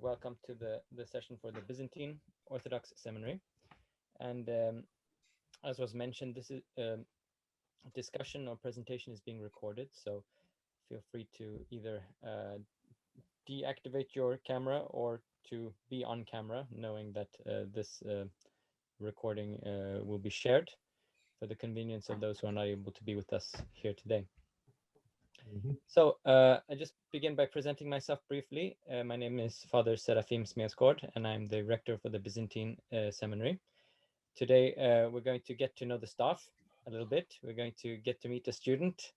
Welcome to the session for the Byzantine Orthodox Seminary. And as was mentioned, this is discussion or presentation is being recorded, so feel free to either deactivate your camera or to be on camera, knowing that this recording will be shared for the convenience of those who are not able to be with us here today. So I just begin by presenting myself briefly. My name is Father Serafim Smensgård, and I'm the rector for the Byzantine Seminary. Today, we're going to get to know the staff a little bit. We're going to get to meet a student.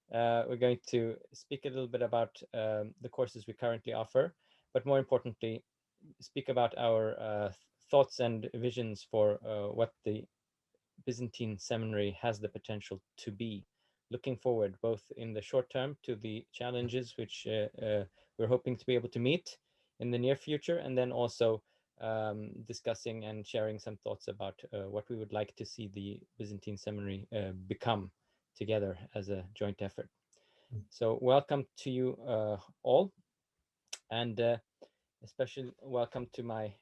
We're going to speak a little bit about the courses we currently offer, but more importantly, speak about our thoughts and visions for what the Byzantine Seminary has the potential to be, looking forward both in the short term to the challenges which we're hoping to be able to meet in the near future, and then also discussing and sharing some thoughts about what we would like to see the Byzantine Seminary become together as a joint effort. So welcome to you all, and especially welcome to my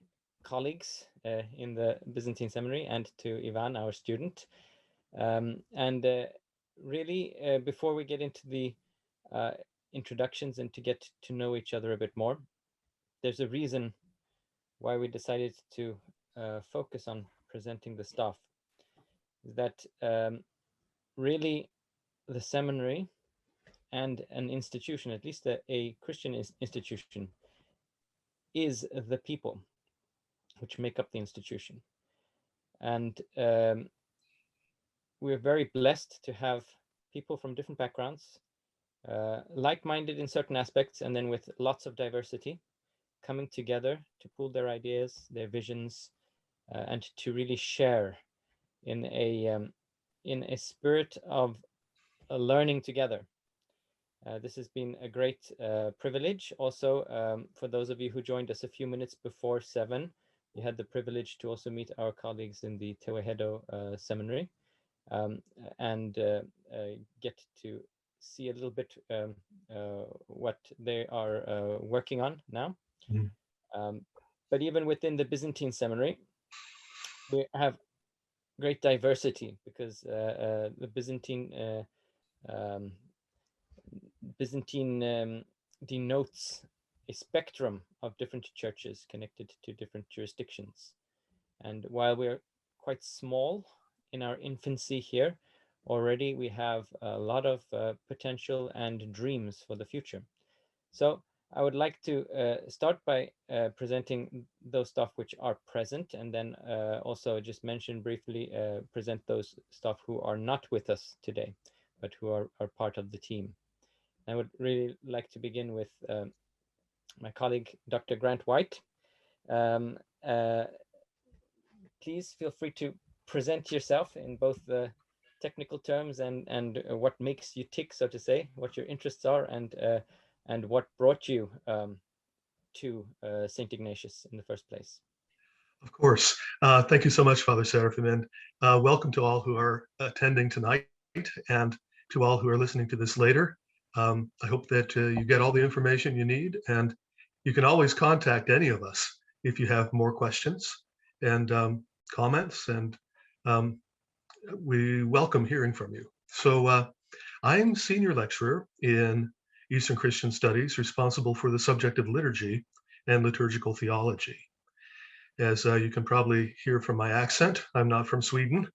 colleagues in the Byzantine Seminary and to Ivan, our student. Really, before we get into the introductions and to get to know each other a bit more, there's a reason why we decided to focus on presenting the staff. That really the seminary and an institution, at least a Christian institution, is the people which make up the institution. And we're very blessed to have people from different backgrounds, like-minded in certain aspects, and then with lots of diversity, coming together to pool their ideas, their visions, and to really share in a spirit of learning together. This has been a great privilege. Also, for those of you who joined us a few minutes before 7, we had the privilege to also meet our colleagues in the Tewahedo Seminary. And get to see a little bit what they are working on now. But even within the Byzantine Seminary, we have great diversity because the Byzantine denotes a spectrum of different churches connected to different jurisdictions. And while we're quite small in our infancy here, already we have a lot of potential and dreams for the future. So I would like to start by presenting those staff which are present, and then also just mention briefly, present those staff who are not with us today, but who are part of the team. I would really like to begin with my colleague, Dr. Grant White. Please feel free to present yourself in both the technical terms and what makes you tick, so to say, what your interests are, and what brought you to St. Ignatius in the first place. Of course. Thank you so much, Father Serafim, and welcome to all who are attending tonight and to all who are listening to this later. I hope that you get all the information you need, and you can always contact any of us if you have more questions and comments, and we welcome hearing from you. So I'm senior lecturer in Eastern Christian Studies, responsible for the subject of liturgy and liturgical theology. As you can probably hear from my accent, I'm not from Sweden.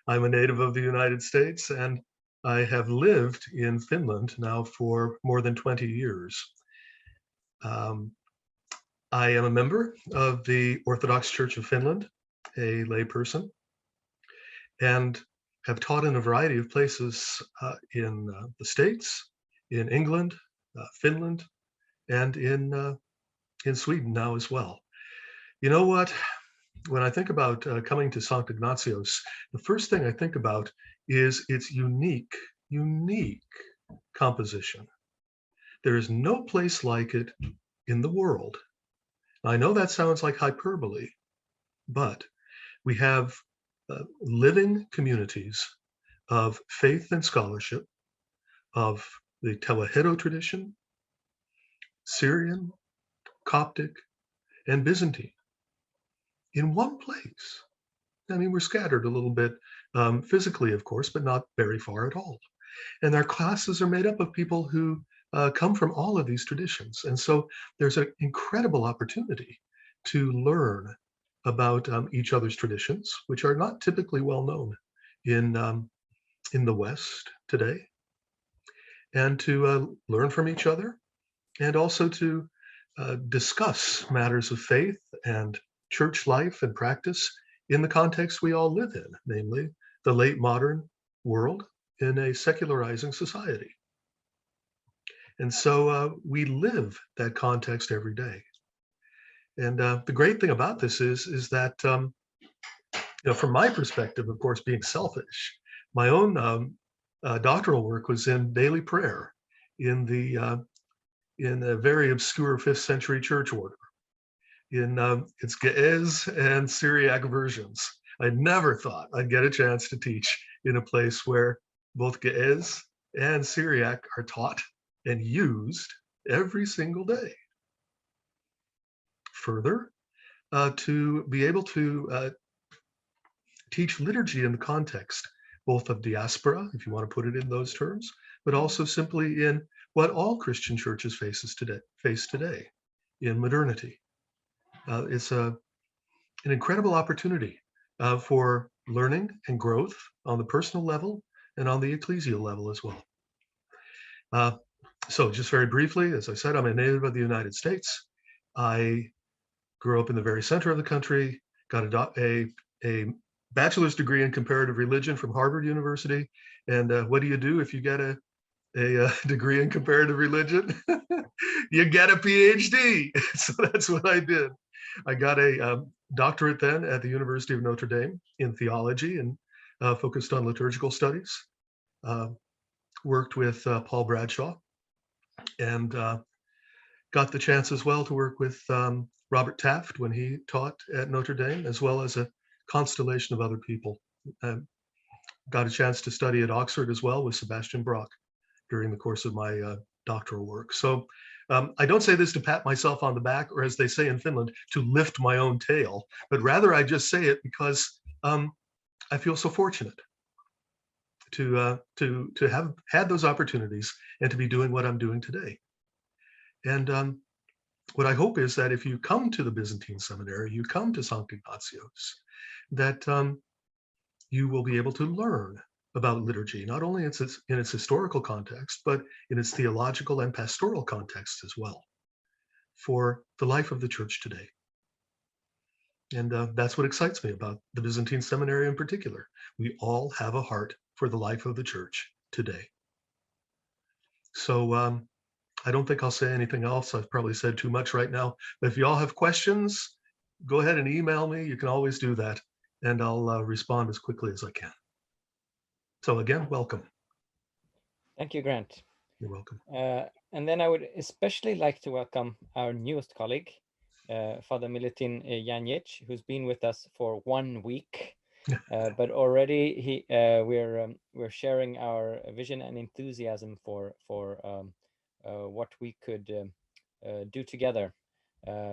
I'm a native of the United States, and I have lived in Finland now for more than 20 years. I am a member of the Orthodox Church of Finland, a layperson, and have taught in a variety of places in the States, in England, Finland, and in Sweden now as well. You know what? When I think about coming to Sankt Ignatios, the first thing I think about is its unique composition. There is no place like it in the world. I know that sounds like hyperbole, but we have living communities of faith and scholarship, of the Tewahedo tradition, Syrian, Coptic, and Byzantine in one place. I mean, we're scattered a little bit physically, of course, but not very far at all. And our classes are made up of people who come from all of these traditions. And so there's an incredible opportunity to learn about each other's traditions, which are not typically well known in the West today, and to learn from each other, and also to discuss matters of faith and church life and practice in the context we all live in, namely the late modern world in a secularizing society. And so we live that context every day. And the great thing about this is that, from my perspective, of course, being selfish, my own doctoral work was in daily prayer in a very obscure 5th century church order, in its Ge'ez and Syriac versions. I never thought I'd get a chance to teach in a place where both Ge'ez and Syriac are taught and used every single day. Further, to be able to teach liturgy in the context both of diaspora, if you want to put it in those terms, but also simply in what all Christian churches face today in modernity. It's an incredible opportunity for learning and growth on the personal level and on the ecclesial level as well. So just very briefly, as I said, I'm a native of the United States. I grew up in the very center of the country, got a bachelor's degree in comparative religion from Harvard University. And what do you do if you get a degree in comparative religion? You get a PhD. So that's what I did. I got a doctorate then at the University of Notre Dame in theology and focused on liturgical studies. Worked with Paul Bradshaw, and got the chance as well to work with Robert Taft when he taught at Notre Dame, as well as a constellation of other people. Got a chance to study at Oxford as well with Sebastian Brock during the course of my doctoral work. So I don't say this to pat myself on the back, or as they say in Finland, to lift my own tail, but rather I just say it because I feel so fortunate to have had those opportunities and to be doing what I'm doing today. And what I hope is that if you come to the Byzantine Seminary, you come to Sankt Ignatios, that you will be able to learn about liturgy, not only in its historical context, but in its theological and pastoral context as well, for the life of the church today. And that's what excites me about the Byzantine Seminary in particular. We all have a heart for the life of the church today. So I don't think I'll say anything else. I've probably said too much right now. But if you all have questions, go ahead and email me. You can always do that, and I'll respond as quickly as I can. So again, welcome. Thank you, Grant. You're welcome. And then I would especially like to welcome our newest colleague, Father Milutin Janjic, who's been with us for 1 week, but already we're sharing our vision and enthusiasm for what we could do together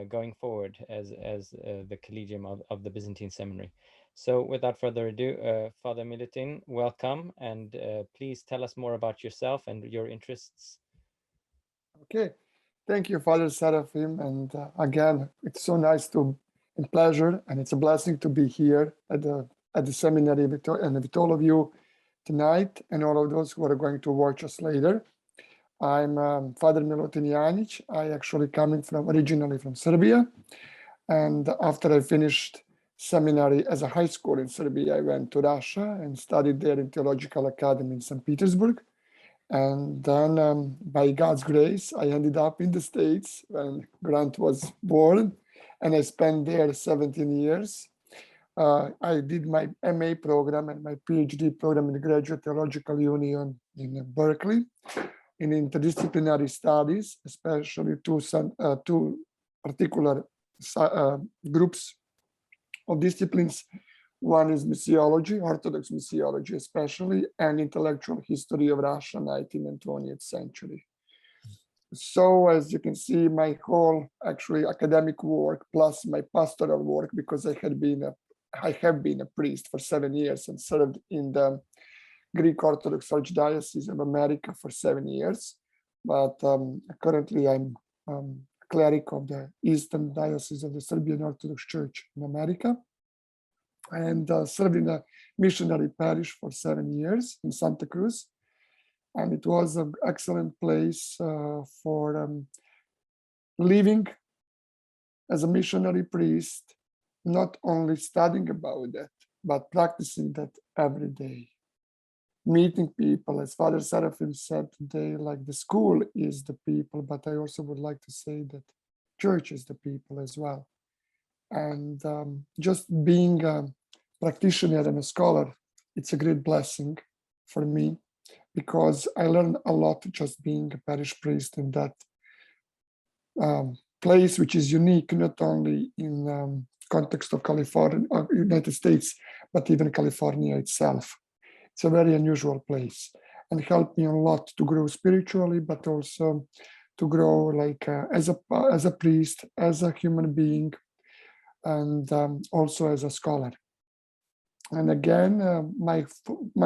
going forward as the Collegium of the Byzantine Seminary. So without further ado, Father Milutin, welcome, and please tell us more about yourself and your interests. Okay, thank you, Father Serafim, and again, it's so nice and pleasure, and it's a blessing to be here at the seminary and with all of you tonight, and all of those who are going to watch us later. I'm Father Milutin Janjic. I actually coming originally from Serbia, and after I finished seminary as a high school in Serbia, I went to Russia and studied there in Theological Academy in St. Petersburg. And then by God's grace, I ended up in the States when Grant was born, and I spent there 17 years. I did my MA program and my PhD program in the Graduate Theological Union in Berkeley in interdisciplinary studies, especially two particular groups of disciplines. One is missiology, Orthodox missiology especially, and intellectual history of Russia, 19th and 20th century. So as you can see, my whole actually academic work plus my pastoral work, because I have been a priest for 7 years and served in the Greek Orthodox Archdiocese of America for 7 years. But currently I'm cleric of the Eastern Diocese of the Serbian Orthodox Church in America, and served in a missionary parish for 7 years in Santa Cruz. And it was an excellent place for living as a missionary priest, not only studying about that, but practicing that every day. Meeting people, as Father Serafim said today, like the school is the people, but I also would like to say that church is the people as well. And just being a practitioner and a scholar, it's a great blessing for me, because I learned a lot just being a parish priest in that place, which is unique, not only in context of California, United States, but even California itself. It's a very unusual place, and helped me a lot to grow spiritually, but also to grow like as a priest, as a human being, and also as a scholar. And again, my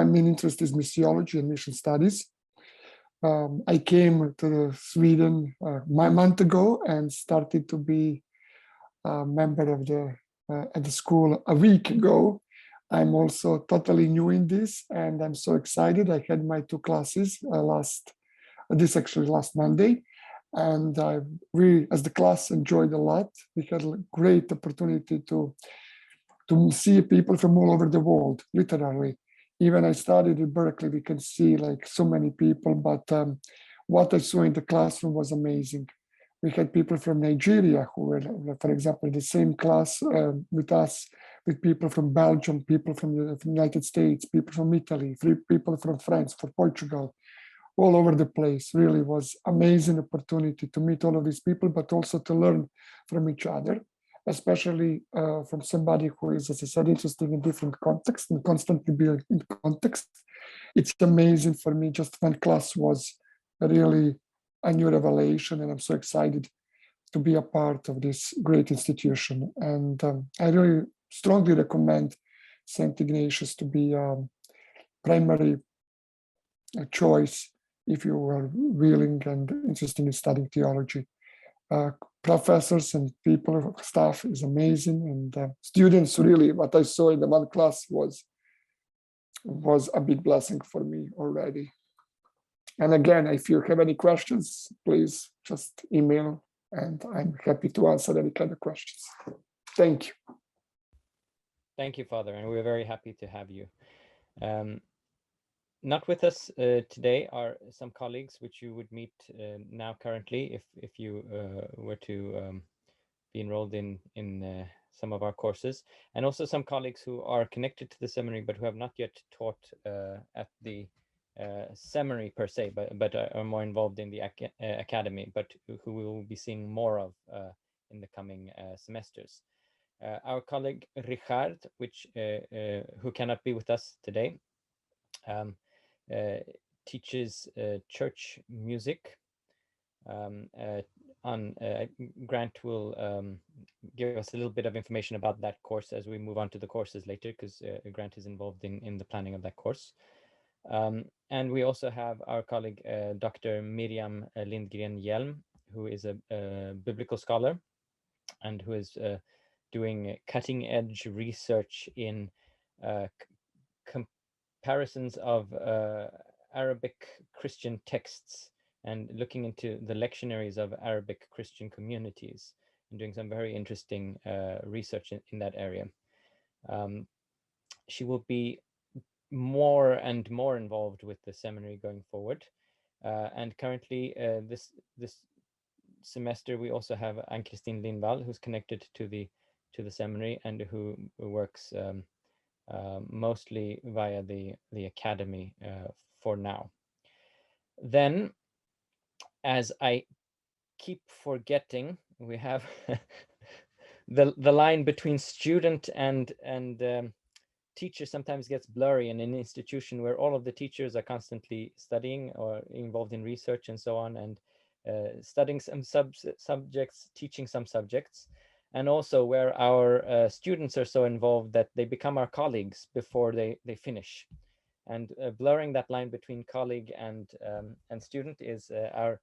main interest is missiology and mission studies. I came to Sweden a month ago and started to be a member of at the school a week ago. I'm also totally new in this, and I'm so excited. I had my 2 classes last Monday, and we, as the class, enjoyed a lot. We had a great opportunity to see people from all over the world, literally. Even I studied in Berkeley, we can see like so many people, but what I saw in the classroom was amazing. We had people from Nigeria who were, for example, in the same class with us, with people from Belgium, people from the United States, people from Italy, people from France, from Portugal, all over the place. Really was amazing opportunity to meet all of these people, but also to learn from each other, especially from somebody who is, as I said, interested in different contexts and constantly being in context. It's amazing for me. Just one class was really a new revelation, and I'm so excited to be a part of this great institution. And I really strongly recommend Sankt Ignatios to be a primary choice if you are willing and interested in studying theology. Professors and people, staff is amazing, and students, really, what I saw in the one class was a big blessing for me already. And again, if you have any questions, please just email, and I'm happy to answer any kind of questions. Thank you. Thank you, Father, and we're very happy to have you. Not with us today are some colleagues which you would meet now currently if you were to be enrolled in some of our courses, and also some colleagues who are connected to the seminary but who have not yet taught at the seminary per se, but are more involved in the academy, but who we will be seeing more of in the coming semesters. Our colleague Richard, who cannot be with us today, teaches church music. Grant will give us a little bit of information about that course as we move on to the courses later, because Grant is involved in the planning of that course. And we also have our colleague Dr. Miriam Lindgren-Hjelm, who is a biblical scholar and who is doing cutting-edge research in comparisons of Arabic Christian texts and looking into the lectionaries of Arabic Christian communities and doing some very interesting research in that area. She will be more and more involved with the seminary going forward. And currently this semester, we also have Ann-Kristin Lindvall, who's connected to the seminary and who works mostly via the academy for now. Then, as I keep forgetting, we have the line between student and teacher sometimes gets blurry in an institution where all of the teachers are constantly studying or involved in research and so on, and studying some subjects, teaching some subjects, and also where our students are so involved that they become our colleagues before they finish. And blurring that line between colleague and student is our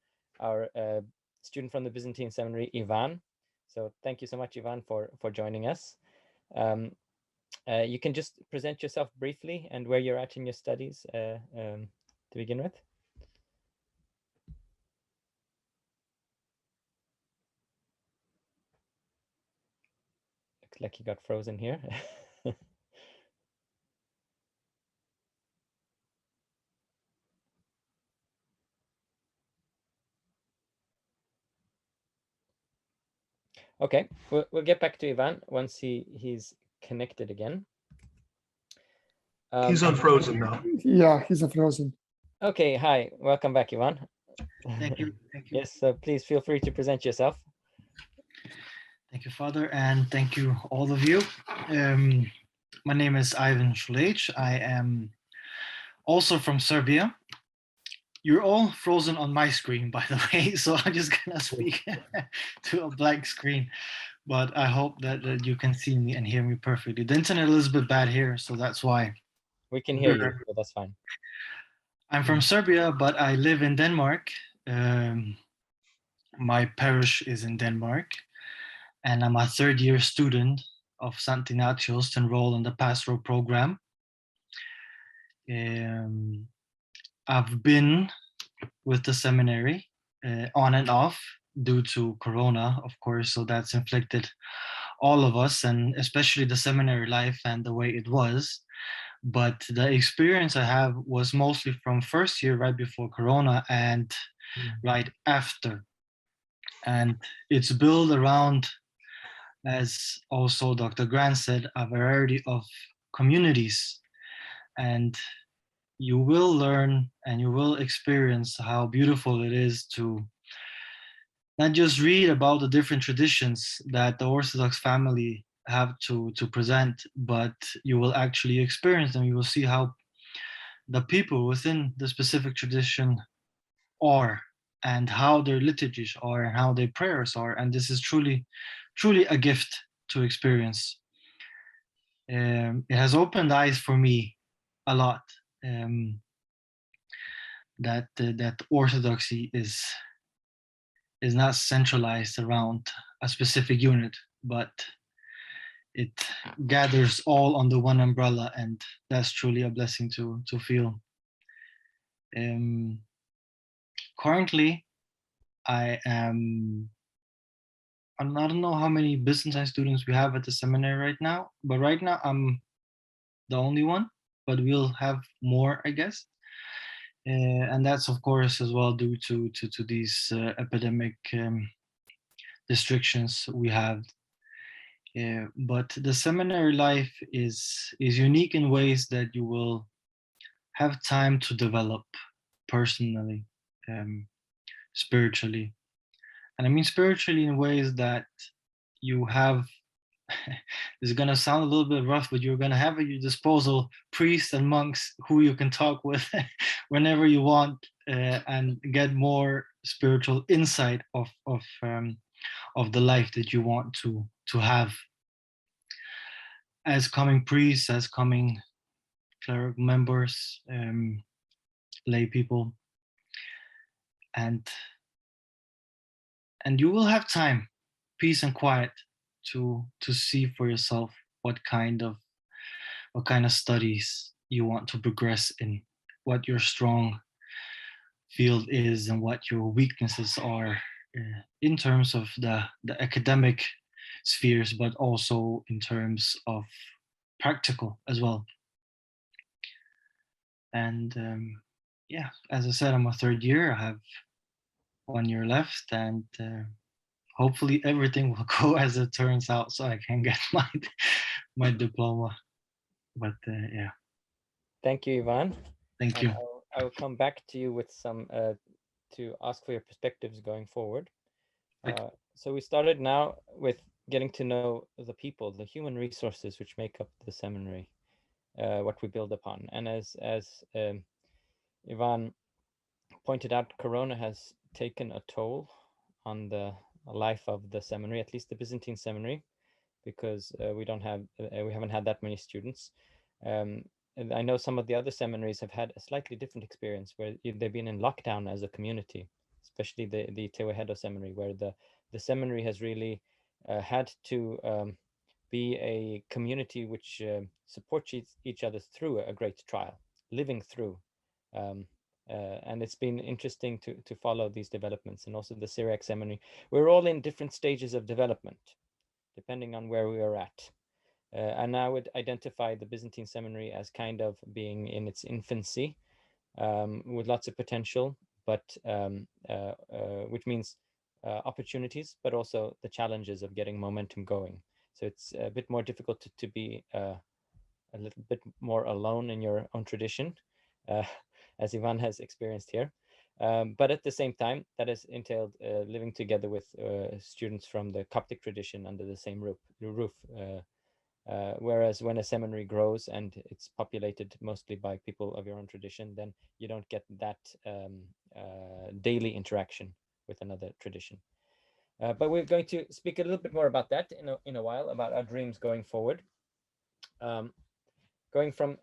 student from the Byzantine Seminary, Ivan. So thank you so much, Ivan, for joining us. You can just present yourself briefly and where you're at in your studies to begin with. Looks like you got frozen here. Okay, we'll get back to Ivan once he's connected again. He's unfrozen now. Yeah, he's unfrozen. Okay, hi, welcome back, Ivan. Thank you. Thank you. Yes, so please feel free to present yourself. Thank you, Father, and thank you, all of you. My name is Ivan Šuleić. I am also from Serbia. You're all frozen on my screen, by the way, so I'm just gonna speak to a blank screen. But I hope that you can see me and hear me perfectly. The internet is a bit bad here, so that's why. We can hear you, so that's fine. I'm from Serbia, but I live in Denmark. My parish is in Denmark, and I'm a third-year student of Sankt Ignatios to enroll in the pastoral program. I've been with the seminary on and off due to Corona, of course, so that's inflicted all of us, and especially the seminary life and the way it was. But the experience I have was mostly from first year, right before Corona, and right after. And it's built around, as also Dr. Grant said, a variety of communities. And you will learn and you will experience how beautiful it is to not just read about the different traditions that the Orthodox family have to present, but you will actually experience them. You will see how the people within the specific tradition are, and how their liturgies are, and how their prayers are. And this is truly a gift to experience. It has opened eyes for me a lot, that orthodoxy is not centralized around a specific unit, but it gathers all under one umbrella, and that's truly a blessing to feel. Currently, I don't know how many Byzantine students we have at the seminary right now, but right now I'm the only one, but we'll have more, I guess. And that's of course as well due to these epidemic restrictions we have. But the seminary life is unique in ways that you will have time to develop personally, spiritually. And I mean spiritually in ways that you have, it's gonna sound a little bit rough, but you're gonna have at your disposal priests and monks who you can talk with whenever you want, and get more spiritual insight of the life that you want to have as coming priests, as coming cleric members, lay people, and you will have time, peace and quiet to see for yourself what kind of studies you want to progress in, what your strong field is and what your weaknesses are, in terms of the academic spheres, but also in terms of practical as well. And yeah, as I said, I'm a third year. I have 1 year left, and hopefully everything will go as it turns out, so I can get my diploma. But yeah. Thank you, Ivan. Thank you. I will come back to you with some to ask for your perspectives going forward. So we started now with getting to know the people, the human resources which make up the seminary, what we build upon. And as Ivan pointed out, Corona has taken a toll on the life of the seminary, at least the Byzantine seminary, because we haven't had that many students. And I know some of the other seminaries have had a slightly different experience where they've been in lockdown as a community, especially the Tewahedo seminary, where the seminary has really had to be a community which supports each other through a great trial, living through. And it's been interesting to follow these developments, and also the Syriac seminary. We're all in different stages of development, depending on where we are at. And I would identify the Byzantine seminary as kind of being in its infancy, with lots of potential, but which means opportunities, but also the challenges of getting momentum going. So it's a bit more difficult to be a little bit more alone in your own tradition, as Ivan has experienced here. But at the same time, that has entailed living together with students from the Coptic tradition under the same roof. Whereas when a seminary grows and it's populated mostly by people of your own tradition, then you don't get that daily interaction with another tradition. But we're going to speak a little bit more about that in a while, about our dreams going forward. Going from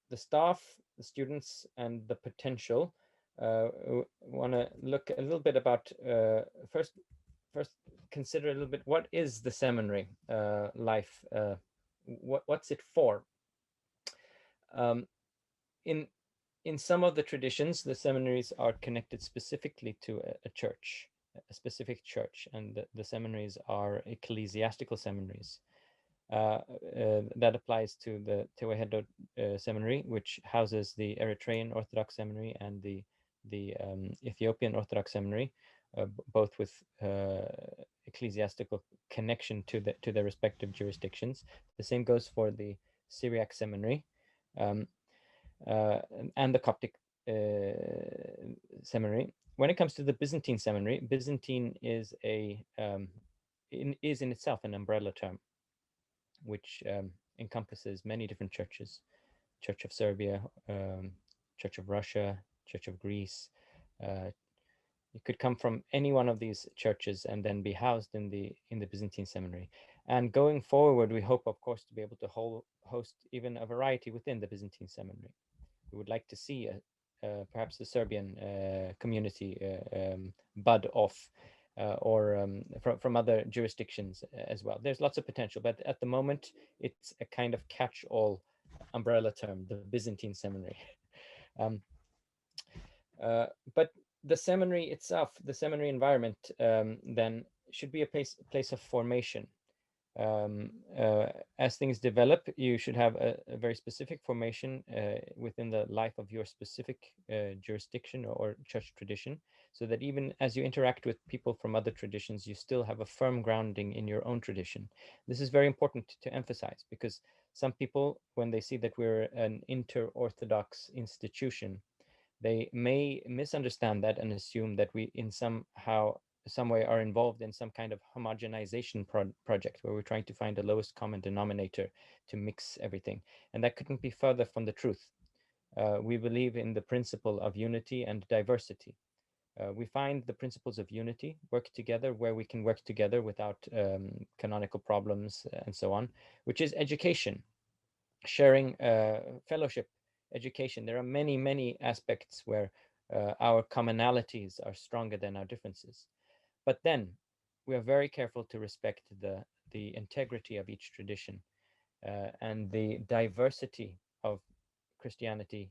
the staff, the students, and the potential, we want to look a little bit about first consider a little bit what is the seminary life. What's it for? In some of the traditions, the seminaries are connected specifically to a church, a specific church, and the seminaries are ecclesiastical seminaries. That applies to the Tewahedo seminary, which houses the Eritrean Orthodox seminary and the Ethiopian Orthodox seminary, both with ecclesiastical connection to their respective jurisdictions. The same goes for the Syriac seminary and the Coptic seminary. When it comes to the Byzantine seminary, Byzantine is in itself an umbrella term, which encompasses many different churches: Church of Serbia, Church of Russia, Church of Greece. You could come from any one of these churches and then be housed in the Byzantine seminary. And going forward, we hope, of course, to be able to host even a variety within the Byzantine seminary. We would like to see perhaps the Serbian community bud off, or from other jurisdictions as well. There's lots of potential, but at the moment, it's a kind of catch-all umbrella term, the Byzantine seminary. But the seminary itself, the seminary environment, then should be a place of formation. As things develop, you should have a very specific formation within the life of your specific jurisdiction or church tradition, so that even as you interact with people from other traditions, you still have a firm grounding in your own tradition. This is very important to emphasize, because some people, when they see that we're an inter-Orthodox institution, they may misunderstand that and assume that we in some way are involved in some kind of homogenization project where we're trying to find the lowest common denominator to mix everything. And that couldn't be further from the truth. We believe in the principle of unity and diversity. We find the principles of unity, work together where we can work together without canonical problems and so on, which is education, sharing, fellowship, education. There are many, many aspects where our commonalities are stronger than our differences. But then we are very careful to respect the integrity of each tradition and the diversity of Christianity,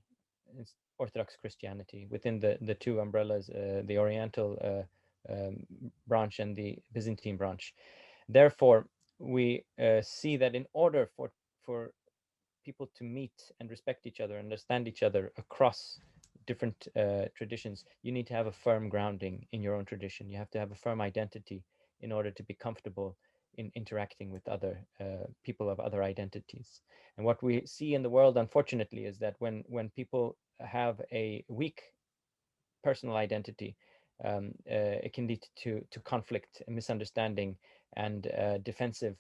Orthodox Christianity, within the two umbrellas, the Oriental branch and the Byzantine branch. Therefore, we see that in order for people to meet and respect each other, understand each other across different traditions, you need to have a firm grounding in your own tradition. You have to have a firm identity in order to be comfortable in interacting with other people of other identities. And what we see in the world, unfortunately, is that when people have a weak personal identity, it can lead to conflict, misunderstanding, and defensive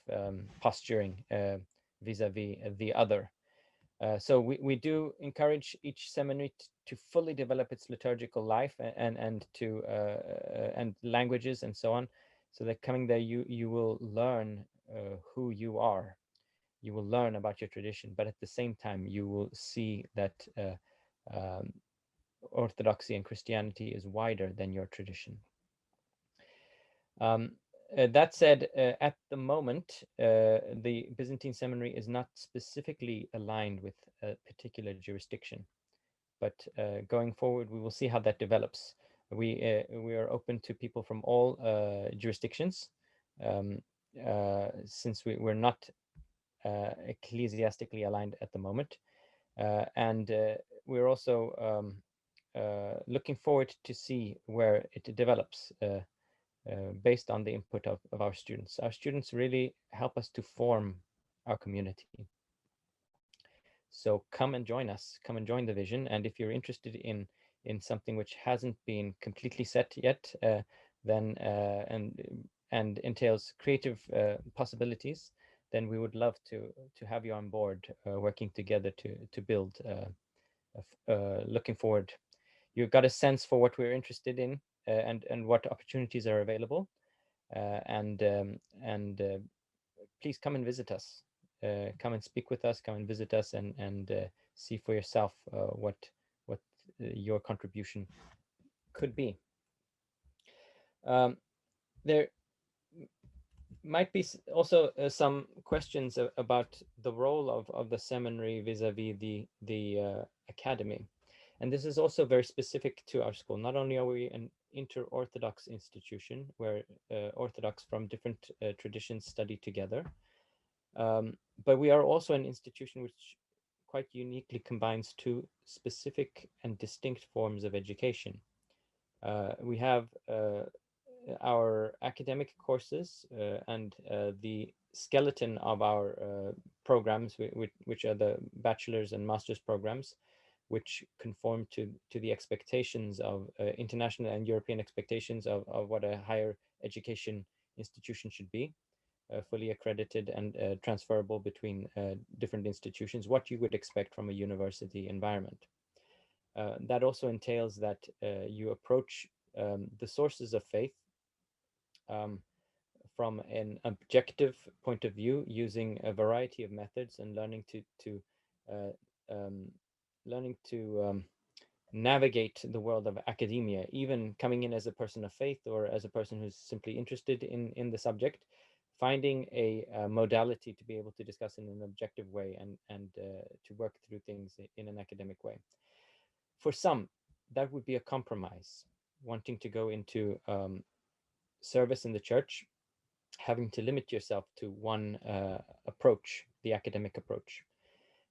posturing vis-a-vis the other. So we do encourage each seminary to fully develop its liturgical life and languages and so on, so that coming there you will learn who you are. You will learn about your tradition, but at the same time you will see that Orthodoxy and Christianity is wider than your tradition. That said, at the moment, the Byzantine Seminary is not specifically aligned with a particular jurisdiction, but going forward, we will see how that develops. We are open to people from all jurisdictions, since we're not ecclesiastically aligned at the moment, and we're also looking forward to see where it develops. Based on the input of our students. Our students really help us to form our community. So come and join us, come and join the vision. And if you're interested in something which hasn't been completely set yet, then and entails creative possibilities, then we would love to have you on board, working together to build. Looking forward. You've got a sense for what we're interested in, and what opportunities are available, and please come and visit us, come and speak with us, come and visit us, and see for yourself what your contribution could be. There might be also some questions about the role of the seminary vis-a-vis the academy. And this is also very specific to our school. Not only are we an inter-Orthodox institution where Orthodox from different traditions study together, but we are also an institution which quite uniquely combines two specific and distinct forms of education. We have our academic courses and the skeleton of our programs, which are the bachelor's and master's programs, which conform to the expectations of international and European expectations of what a higher education institution should be, fully accredited and transferable between different institutions, what you would expect from a university environment. That also entails that you approach the sources of faith from an objective point of view, using a variety of methods and learning to navigate the world of academia, even coming in as a person of faith or as a person who's simply interested in the subject, finding a modality to be able to discuss in an objective way and to work through things in an academic way. For some, that would be a compromise, wanting to go into service in the church, having to limit yourself to one approach, the academic approach.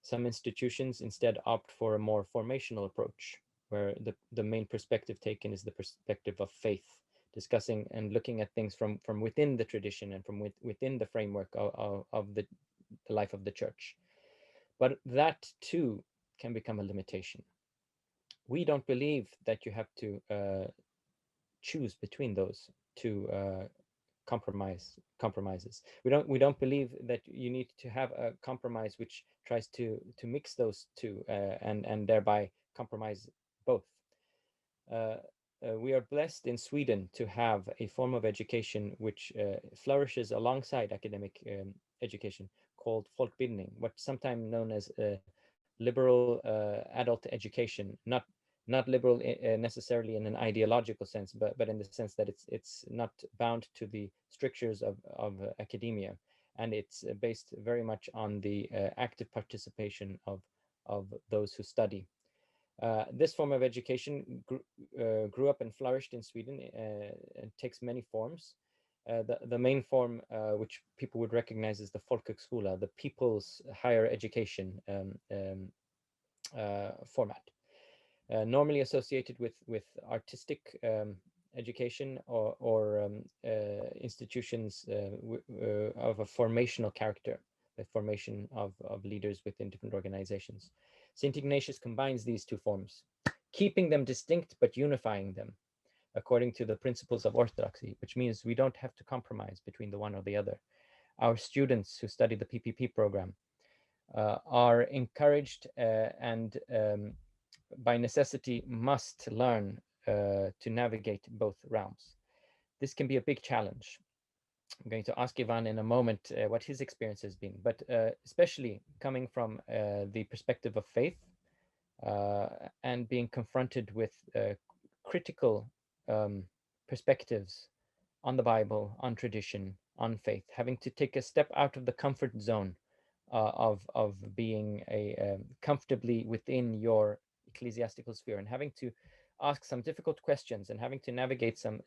Some institutions instead opt for a more formational approach, where the main perspective taken is the perspective of faith, discussing and looking at things from within the tradition and from within the framework of the life of the church. But that too can become a limitation. We don't believe that you have to choose between those two compromises. We don't believe that you need to have a compromise which tries to mix those two and thereby compromise both. We are blessed in Sweden to have a form of education which flourishes alongside academic education, called folkbildning, what's sometimes known as liberal adult education, not liberal necessarily in an ideological sense, but in the sense that it's not bound to the strictures of academia, and it's based very much on the active participation of those who study. This form of education grew up and flourished in Sweden and takes many forms. The main form, which people would recognize, is the folkhögskola, the people's higher education format. Normally associated with artistic education or institutions of a formational character, the formation of leaders within different organizations. St. Ignatius combines these two forms, keeping them distinct but unifying them according to the principles of orthodoxy, which means we don't have to compromise between the one or the other. Our students who study the PPP program are encouraged and by necessity must learn to navigate both realms. This can be a big challenge. I'm going to ask Ivan in a moment what his experience has been, but especially coming from the perspective of faith and being confronted with critical perspectives on the Bible, on tradition, on faith, having to take a step out of the comfort zone of being comfortably within your ecclesiastical sphere, and having to ask some difficult questions, and having to navigate some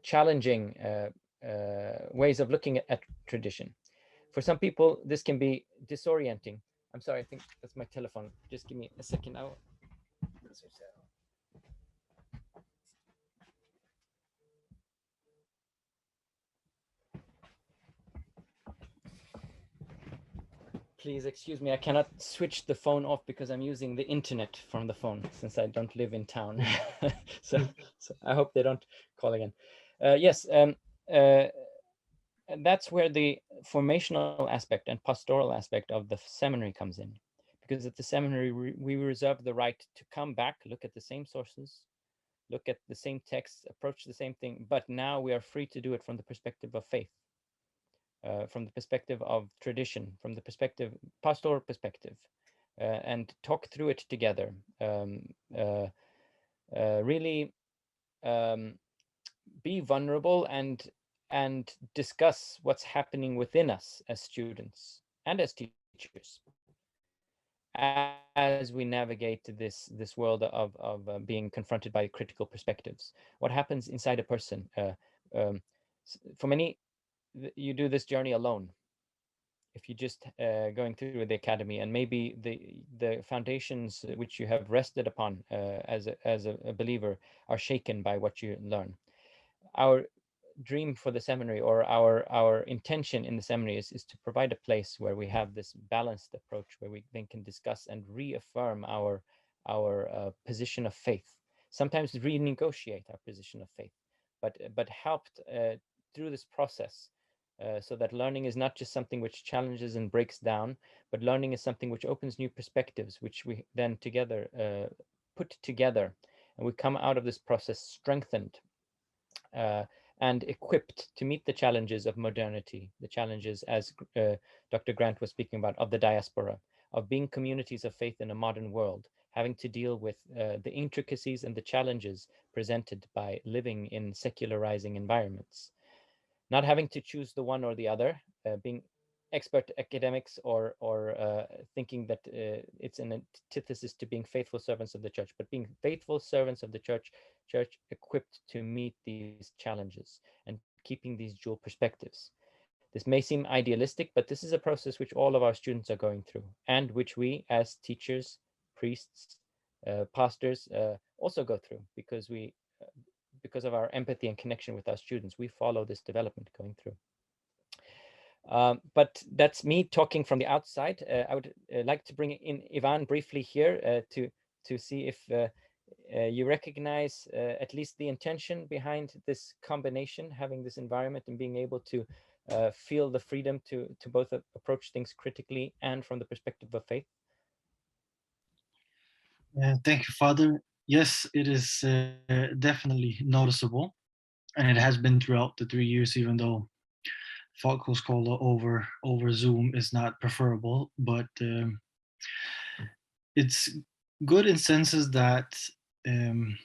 challenging ways of looking at tradition. For some people, this can be disorienting. I'm sorry, I think that's my telephone. Just give me a second now. Please excuse me, I cannot switch the phone off because I'm using the internet from the phone since I don't live in town. so I hope they don't call again. Yes, and that's where the formational aspect and pastoral aspect of the seminary comes in. Because at the seminary, we reserve the right to come back, look at the same sources, look at the same texts, approach the same thing, but now we are free to do it from the perspective of faith. From the perspective of tradition, from the perspective, pastoral perspective, and talk through it together. Really be vulnerable and discuss what's happening within us as students and as teachers as we navigate this world of being confronted by critical perspectives. What happens inside a person? For many, you do this journey alone. If you're just going through the academy, and maybe the foundations which you have rested upon as a believer are shaken by what you learn. Our dream for the seminary, or our intention in the seminary, is to provide a place where we have this balanced approach, where we then can discuss and reaffirm our position of faith. Sometimes renegotiate our position of faith, but helped through this process. So that learning is not just something which challenges and breaks down, but learning is something which opens new perspectives, which we then together put together, and we come out of this process strengthened and equipped to meet the challenges of modernity, the challenges, as Dr. Grant was speaking about, of the diaspora, of being communities of faith in a modern world, having to deal with the intricacies and the challenges presented by living in secularizing environments. Not having to choose the one or the other, being expert academics or thinking that it's an antithesis to being faithful servants of the church, but being faithful servants of the church equipped to meet these challenges and keeping these dual perspectives. This may seem idealistic, but this is a process which all of our students are going through, and which we as teachers, priests, pastors also go through, because of our empathy and connection with our students. We follow this development going through. But that's me talking from the outside. I would like to bring in Ivan briefly here to see if you recognize at least the intention behind this combination, having this environment and being able to feel the freedom to both approach things critically and from the perspective of faith. Thank you, Father. Yes, it is definitely noticeable, and it has been throughout the 3 years, even though Folkhögskola over Zoom is not preferable, but it's good in senses that when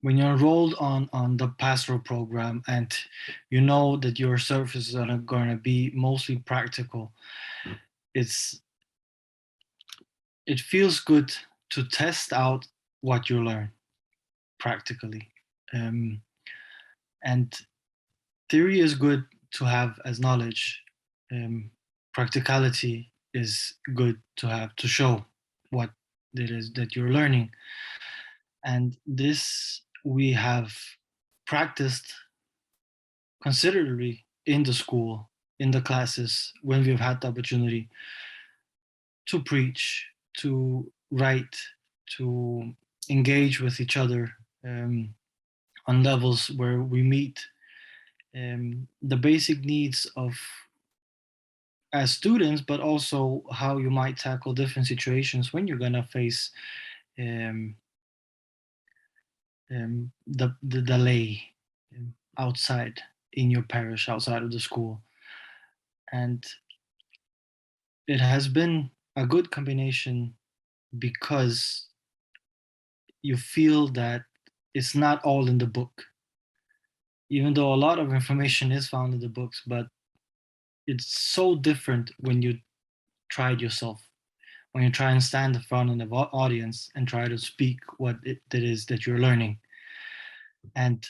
you're enrolled on the pastoral program and you know that your services are going to be mostly practical, it feels good to test out what you learn practically. And theory is good to have as knowledge. Practicality is good to have to show what it is that you're learning. And this we have practiced considerably in the school, in the classes, when we've had the opportunity to preach, to write, to engage with each other on levels where we meet the basic needs of as students, but also how you might tackle different situations when you're gonna face the delay outside in your parish, outside of the school. And it has been a good combination because you feel that it's not all in the book, even though a lot of information is found in the books, but it's so different when you try it yourself, when you try and stand in front of the audience and try to speak what it is that you're learning. And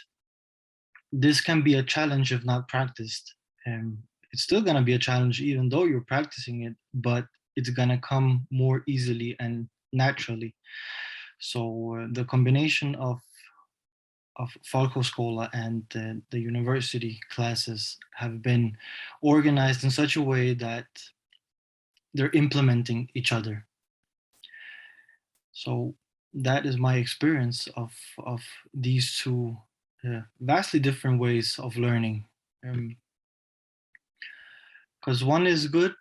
this can be a challenge if not practiced. It's still going to be a challenge even though you're practicing it, but it's going to come more easily and naturally. So the combination of folkhögskola and the university classes have been organized in such a way that they're implementing each other. So that is my experience of these two vastly different ways of learning. Because one is good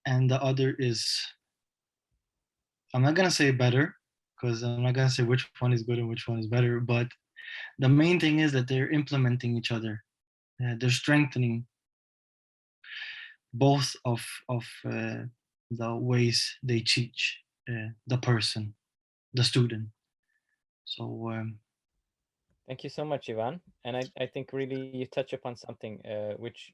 and the other is, I'm not gonna say better, because I'm not gonna say which one is good and which one is better, but the main thing is that they're implementing each other. They're strengthening both of the ways they teach the person, the student. So Thank you so much, Ivan. And I think really you touch upon something which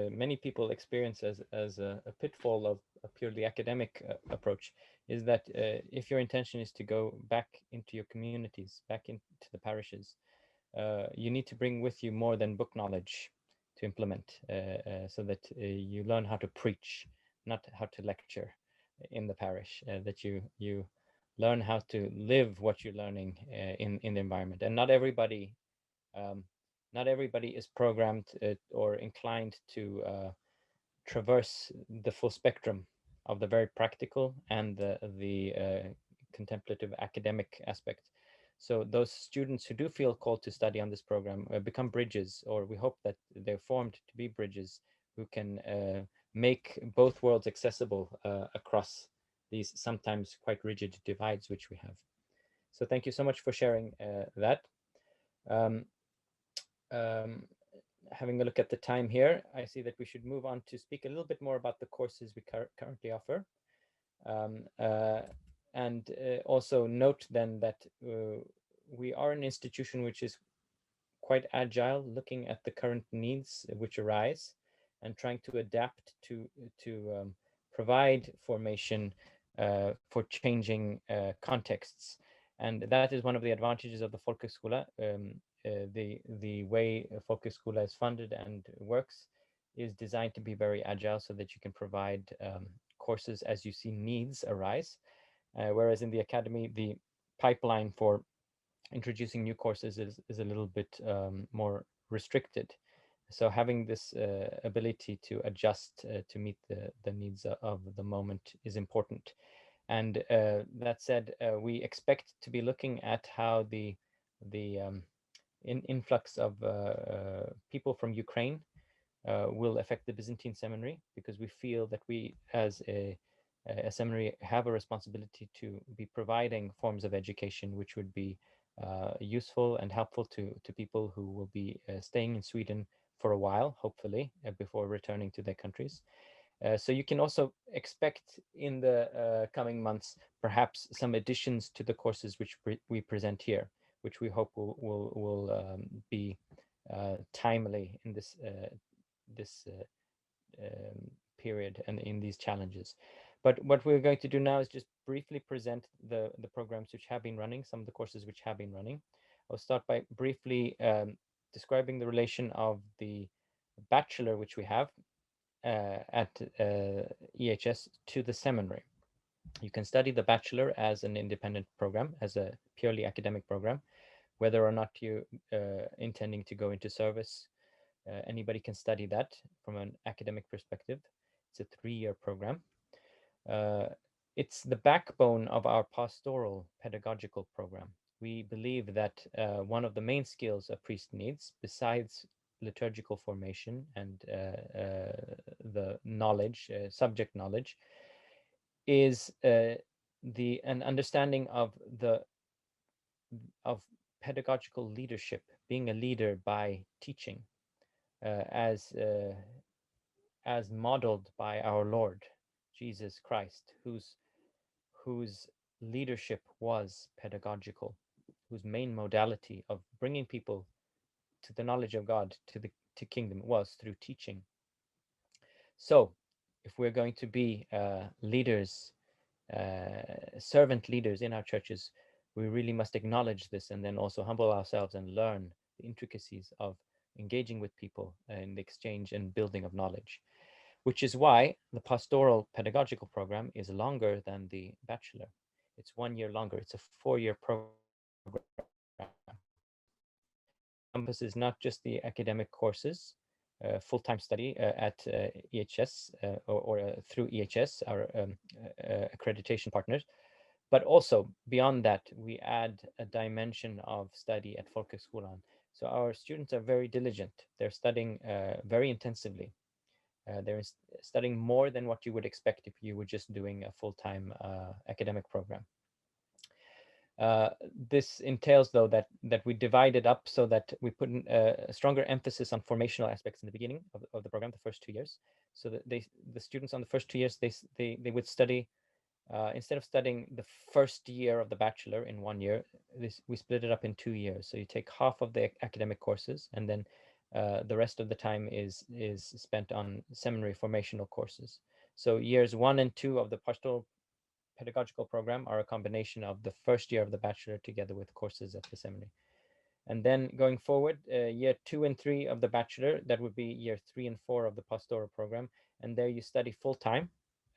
many people experience as a pitfall of a purely academic approach, is that if your intention is to go back into your communities, back into the parishes, you need to bring with you more than book knowledge to implement, so that you learn how to preach, not how to lecture in the parish, that you learn how to live what you're learning in the environment. And not everybody is programmed or inclined to traverse the full spectrum of the very practical and the contemplative academic aspect. So those students who do feel called to study on this program become bridges, or we hope that they're formed to be bridges who can make both worlds accessible across these sometimes quite rigid divides which we have. So thank you so much for sharing that. Um, having a look at the time here, I see that we should move on to speak a little bit more about the courses we currently offer. And also note then that we are an institution which is quite agile, looking at the current needs which arise and trying to adapt to provide formation for changing contexts. And that is one of the advantages of the folkhögskola. The way folkhögskola is funded and works is designed to be very agile, so that you can provide courses as you see needs arise. Whereas in the academy, the pipeline for introducing new courses is a little bit more restricted. So having this ability to adjust to meet the needs of the moment is important. And that said, we expect to be looking at how the influx of people from Ukraine will affect the Byzantine Seminary, because we feel that we as a seminary have a responsibility to be providing forms of education which would be useful and helpful to people who will be staying in Sweden for a while, hopefully, before returning to their countries. So you can also expect in the coming months, perhaps some additions to the courses which we present here, which we hope will be timely in this period and in these challenges. But what we're going to do now is just briefly present the programs which have been running, some of the courses which have been running. I'll start by briefly describing the relation of the bachelor which we have at EHS to the seminary. You can study the bachelor as an independent program, as a purely academic program, whether or not you intending to go into service. Anybody can study that from an academic perspective. It's a 3-year program. It's the backbone of our pastoral-pedagogical program. We believe that one of the main skills a priest needs, besides liturgical formation and the knowledge, subject knowledge, is an understanding of pedagogical leadership, being a leader by teaching, as modeled by our Lord Jesus Christ, whose leadership was pedagogical, whose main modality of bringing people to the knowledge of God, to kingdom, was through teaching. So if we're going to be leaders, servant leaders in our churches, we really must acknowledge this, and then also humble ourselves and learn the intricacies of engaging with people in the exchange and building of knowledge, which is why the Pastoral-pedagogical program is longer than the bachelor. It's 1 year longer. It's a 4-year program. Encompasses not just the academic courses, full-time study at EHS or through EHS, our accreditation partners, but also beyond that, we add a dimension of study at Folkhögskolan. So our students are very diligent. They're studying very intensively. They're studying more than what you would expect if you were just doing a full-time academic program. This entails, though, that we divide it up so that we put a stronger emphasis on formational aspects in the beginning of the program, the first 2 years, so that the students on the first 2 years, they would study, instead of studying the first year of the bachelor in 1 year, we split it up in 2 years. So you take half of the academic courses, and then the rest of the time is spent on seminary formational courses. So years 1 and 2 of the Pastoral-pedagogical program are a combination of the first year of the bachelor together with courses at the seminary. And then going forward, year 2 and 3 of the bachelor, that would be year 3 and 4 of the pastoral program. And there you study full time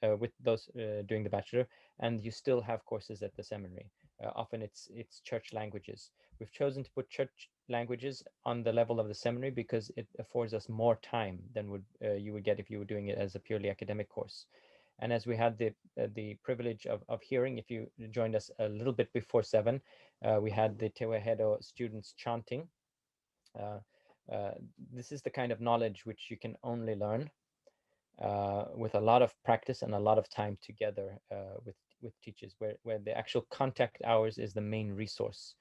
with those doing the bachelor, and you still have courses at the seminary. Often it's church languages. We've chosen to put church languages on the level of the seminary because it affords us more time than you would get if you were doing it as a purely academic course. And as we had the privilege of hearing, if you joined us a little bit before 7, we had the Tewahedo students chanting. This is the kind of knowledge which you can only learn with a lot of practice and a lot of time together with teachers, where the actual contact hours is the main resource,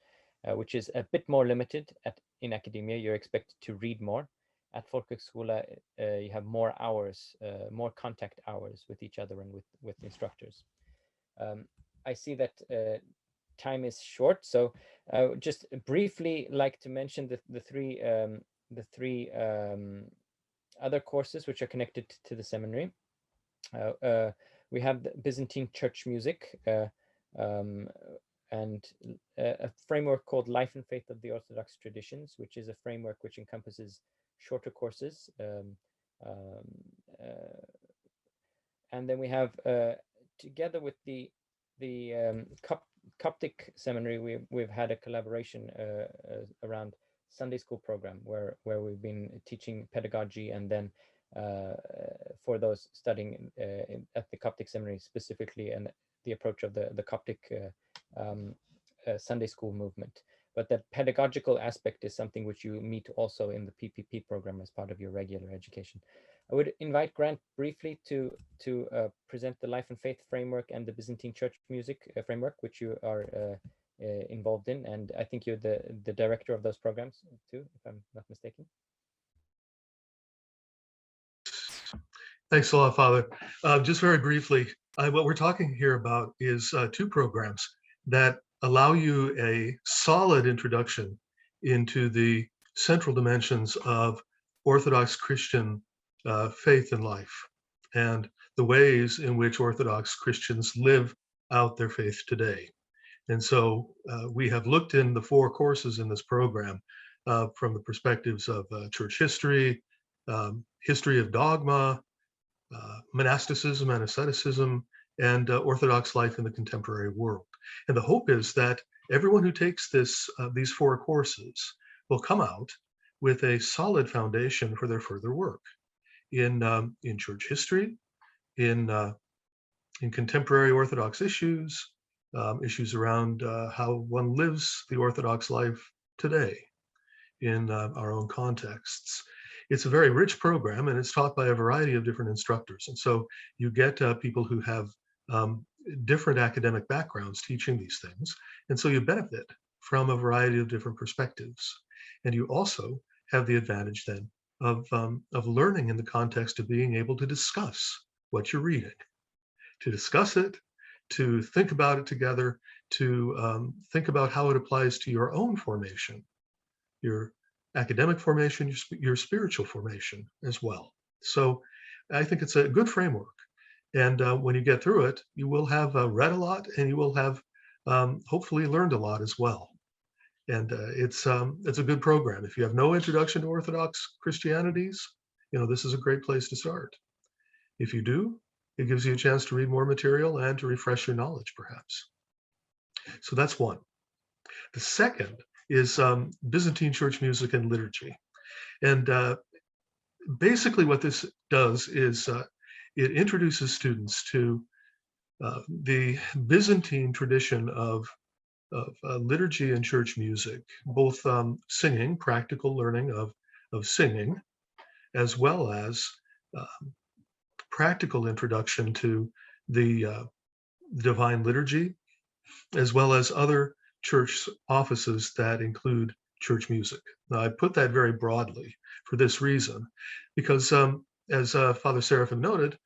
which is a bit more limited in academia. You're expected to read more. At Folkhögskola, you have more hours, more contact hours with each other and with instructors. I see that time is short, so just briefly like to mention the three other courses which are connected to the seminary. We have the Byzantine church music and a framework called Life and Faith of the Orthodox Traditions, which is a framework which encompasses shorter courses. And then we have, together with the Coptic seminary, we've had a collaboration around Sunday school program where we've been teaching pedagogy, and then for those studying at the Coptic seminary specifically, and the approach of the Coptic Sunday school movement. But the pedagogical aspect is something which you meet also in the PPP program as part of your regular education. I would invite Grant briefly to present the Life and Faith framework and the Byzantine church music framework, which you are involved in, and I think you're the director of those programs too, if I'm not mistaken. Thanks a lot, Father. Just very briefly, what we're talking here about is 2 programs that allow you a solid introduction into the central dimensions of Orthodox Christian faith and life, and the ways in which Orthodox Christians live out their faith today. And so we have looked in the 4 courses in this program from the perspectives of church history, history of dogma, monasticism and asceticism, and Orthodox life in the contemporary world. And the hope is that everyone who takes these 4 courses will come out with a solid foundation for their further work in church history, in contemporary Orthodox issues, issues around how one lives the Orthodox life today in our own contexts. it's a very rich program, and it's taught by a variety of different instructors. And so you get people who have different academic backgrounds teaching these things. And so you benefit from a variety of different perspectives. And you also have the advantage then of learning in the context of being able to discuss what you're reading, to discuss it, to think about it together, to think about how it applies to your own formation, your academic formation, your spiritual formation as well. So I think it's a good framework. And when you get through it, you will have read a lot, and you will have hopefully learned a lot as well. And it's a good program. If you have no introduction to Orthodox Christianities, this is a great place to start. If you do, it gives you a chance to read more material and to refresh your knowledge, perhaps. So that's one. The second is Byzantine church music and liturgy. And basically what this does is it introduces students to the Byzantine tradition of liturgy and church music, both singing, practical learning of singing, as well as practical introduction to the divine liturgy, as well as other church offices that include church music. Now, I put that very broadly for this reason, because as Father Serafim noted,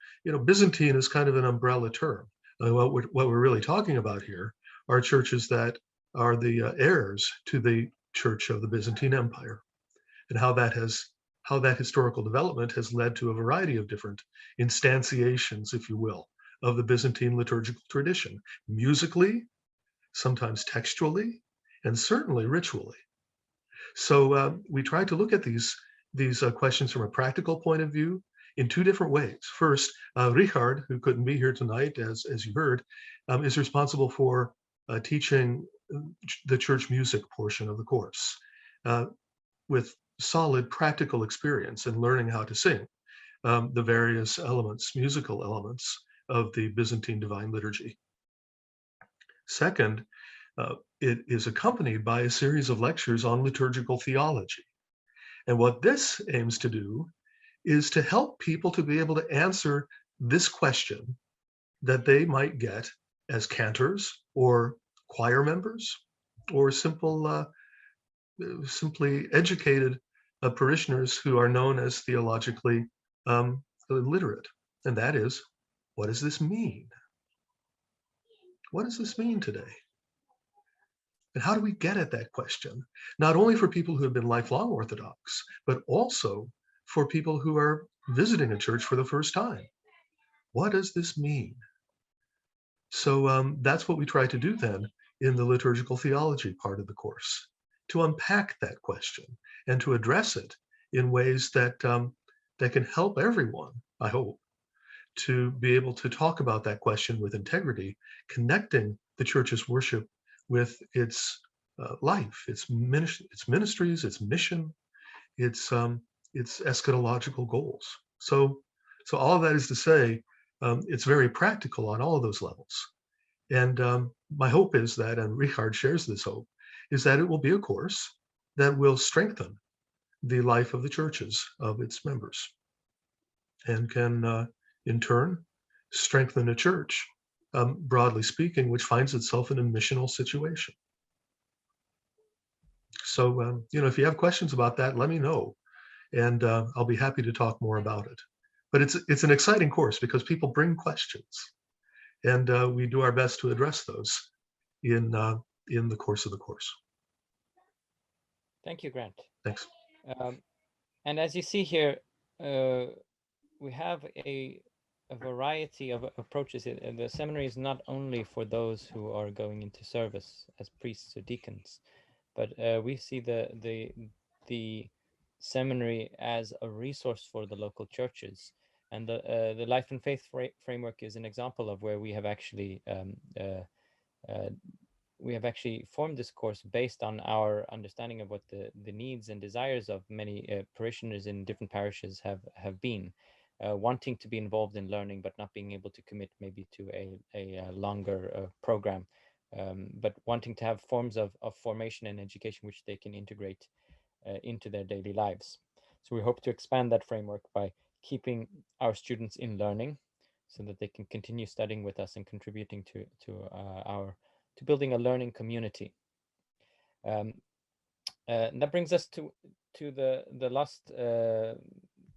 Byzantine is kind of an umbrella term. What we're really talking about here are churches that are the heirs to the Church of the Byzantine Empire, and how that historical development has led to a variety of different instantiations, if you will, of the Byzantine liturgical tradition, musically, sometimes textually, and certainly ritually. So we tried to look at these questions from a practical point of view in two different ways. First, Richard, who couldn't be here tonight, as you heard, is responsible for teaching the church music portion of the course with solid practical experience in learning how to sing the various elements, musical elements of the Byzantine Divine Liturgy. Second, it is accompanied by a series of lectures on liturgical theology. And what this aims to do is to help people to be able to answer this question that they might get as cantors or choir members or simply educated parishioners who are known as theologically illiterate. And that is, what does this mean? What does this mean today? And how do we get at that question? Not only for people who have been lifelong Orthodox, but also for people who are visiting a church for the first time. What does this mean? So that's what we try to do then in the liturgical theology part of the course, to unpack that question and to address it in ways that can help everyone, I hope, to be able to talk about that question with integrity, connecting the church's worship with its life, its ministries, its mission, its eschatological goals. So all of that is to say, it's very practical on all of those levels. And my hope is that, and Richard shares this hope, is that it will be a course that will strengthen the life of the churches of its members, and can, in turn, strengthen a church, broadly speaking, which finds itself in a missional situation. So, if you have questions about that, let me know, and I'll be happy to talk more about it. But it's an exciting course because people bring questions, and we do our best to address those in the course of the course. Thank you, Grant. Thanks. And as you see here, we have a variety of approaches. The seminary is not only for those who are going into service as priests or deacons, but we see the seminary as a resource for the local churches. And the Life and Faith framework is an example of where we have actually formed this course based on our understanding of what the needs and desires of many parishioners in different parishes have been, wanting to be involved in learning, but not being able to commit maybe to a longer program, but wanting to have forms of formation and education which they can integrate into their daily lives. So we hope to expand that framework by keeping our students in learning, so that they can continue studying with us and contributing to building a learning community. And that brings us to the last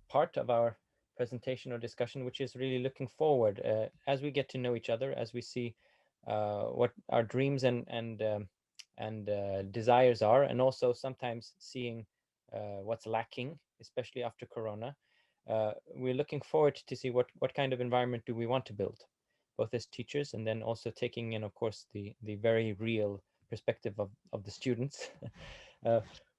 part of our presentation or discussion, which is really looking forward as we get to know each other, as we see what our dreams and desires are, and also sometimes seeing what's lacking, especially after Corona. We're looking forward to see what kind of environment do we want to build, both as teachers, and then also taking in, of course, the very real perspective of the students.